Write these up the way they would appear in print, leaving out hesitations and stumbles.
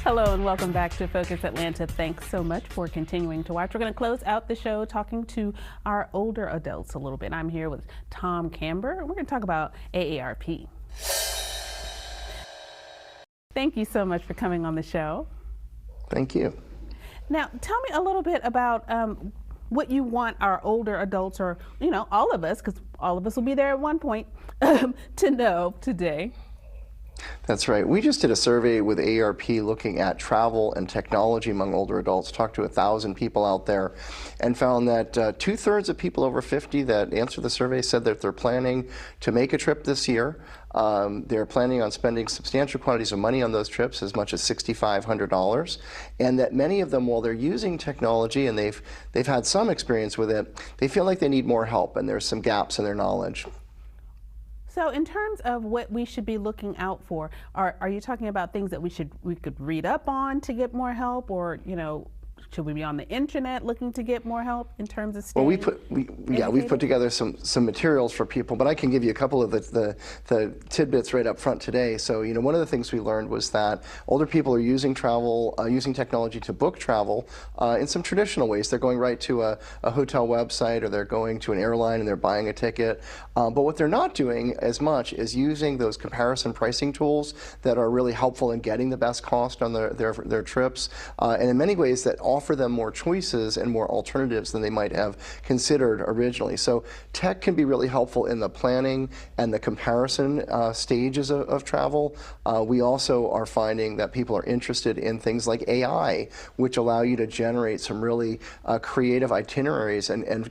Hello and welcome back to Focus Atlanta. Thanks so much for continuing to watch. We're going to close out the show talking to our older adults a little bit. I'm here with Tom Camber, and we're going to talk about AARP. Thank you so much for coming on the show. Thank you. Now, tell me a little bit about what you want our older adults, or all of us, because all of us will be there at one point, to know today. That's right. We just did a survey with AARP looking at travel and technology among older adults, talked to 1,000 people out there, and found that 2/3 of people over 50 that answered the survey said that they're planning to make a trip this year. They're planning on spending substantial quantities of money on those trips, as much as $6,500, and that many of them, while they're using technology and they've had some experience with it, they feel like they need more help, and there's some gaps in their knowledge. So in terms of what we should be looking out for, are you talking about things that we could read up on to get more help, or should we be on the internet looking to get more help in terms of staying? Well, we've put together some materials for people, but I can give you a couple of the tidbits right up front today. So one of the things we learned was that older people are using technology to book travel in some traditional ways. They're going right to a hotel website, or they're going to an airline and they're buying a ticket. But what they're not doing as much is using those comparison pricing tools that are really helpful in getting the best cost on their trips, and in many ways that offer them more choices and more alternatives than they might have considered originally. So tech can be really helpful in the planning and the comparison stages of travel. We also are finding that people are interested in things like AI, which allow you to generate some really creative itineraries and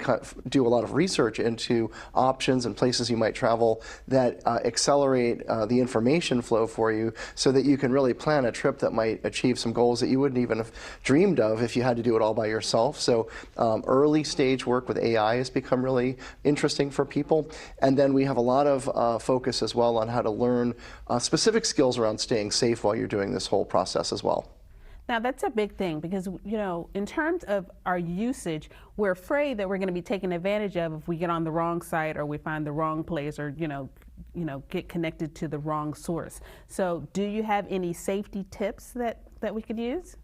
do a lot of research into options and places you might travel that accelerate the information flow for you, so that you can really plan a trip that might achieve some goals that you wouldn't even have dreamed of if you had to do it all by yourself. So early stage work with AI has become really interesting for people. And then we have a lot of focus as well on how to learn specific skills around staying safe while you're doing this whole process as well. Now that's a big thing, because in terms of our usage, we're afraid that we're going to be taken advantage of if we get on the wrong site, or we find the wrong place, or get connected to the wrong source. So do you have any safety tips that we could use?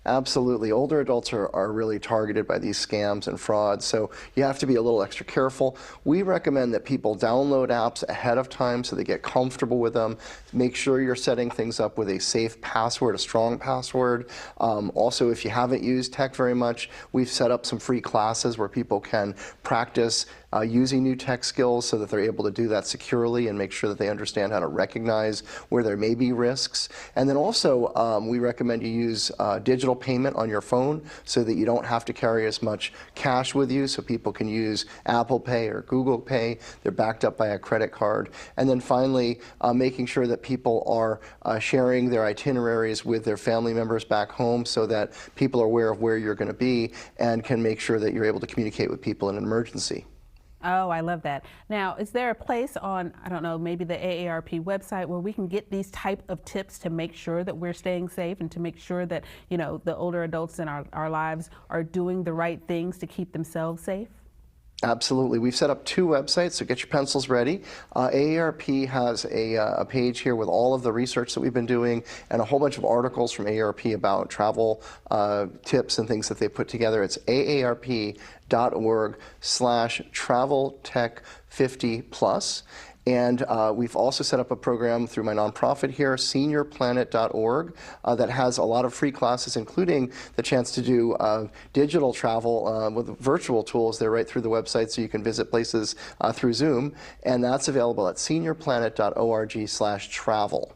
Absolutely. Older adults are really targeted by these scams and frauds, so you have to be a little extra careful. We recommend that people download apps ahead of time so they get comfortable with them. Make sure you're setting things up with a safe password, a strong password. Also, if you haven't used tech very much, we've set up some free classes where people can practice using new tech skills so that they're able to do that securely and make sure that they understand how to recognize where there may be risks. And then also, we recommend you use digital payment on your phone so that you don't have to carry as much cash with you, so people can use Apple Pay or Google Pay. They're backed up by a credit card. And then finally, making sure that people are sharing their itineraries with their family members back home, so that people are aware of where you're going to be and can make sure that you're able to communicate with people in an emergency. Oh, I love that. Now, is there a place on, I don't know, maybe the AARP website where we can get these type of tips to make sure that we're staying safe, and to make sure that, the older adults in our lives are doing the right things to keep themselves safe? Absolutely. We've set up 2 websites, so get your pencils ready. AARP has a page here with all of the research that we've been doing, and a whole bunch of articles from AARP about travel tips and things that they put together. It's aarp.org/traveltech50+. And we've also set up a program through my nonprofit here, seniorplanet.org, that has a lot of free classes, including the chance to do digital travel with virtual tools. They're right through the website, so you can visit places through Zoom. And that's available at seniorplanet.org/travel.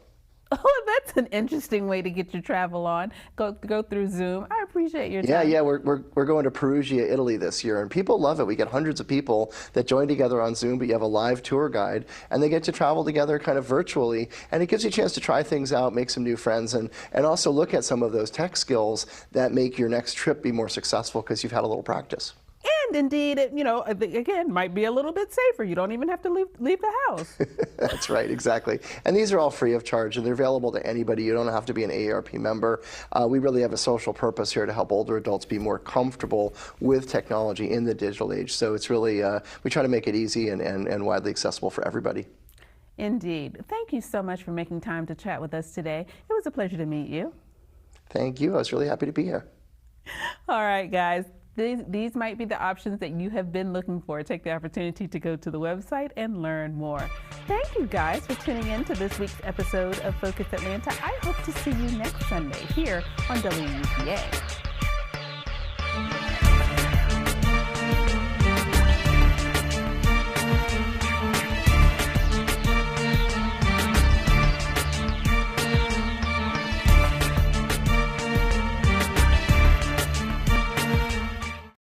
Oh, that's an interesting way to get your travel on. Go through Zoom. I appreciate your time. Yeah, we're going to Perugia, Italy this year, and people love it. We get hundreds of people that join together on Zoom, but you have a live tour guide, and they get to travel together kind of virtually, and it gives you a chance to try things out, make some new friends, and also look at some of those tech skills that make your next trip be more successful because you've had a little practice. And indeed, again, might be a little bit safer. You don't even have to leave the house. That's right, exactly. And these are all free of charge, and they're available to anybody. You don't have to be an AARP member. We really have a social purpose here to help older adults be more comfortable with technology in the digital age. So it's really, we try to make it easy and widely accessible for everybody. Indeed. Thank you so much for making time to chat with us today. It was a pleasure to meet you. Thank you. I was really happy to be here. All right, guys. These might be the options that you have been looking for. Take the opportunity to go to the website and learn more. Thank you guys for tuning in to this week's episode of Focus Atlanta. I hope to see you next Sunday here on WUPA.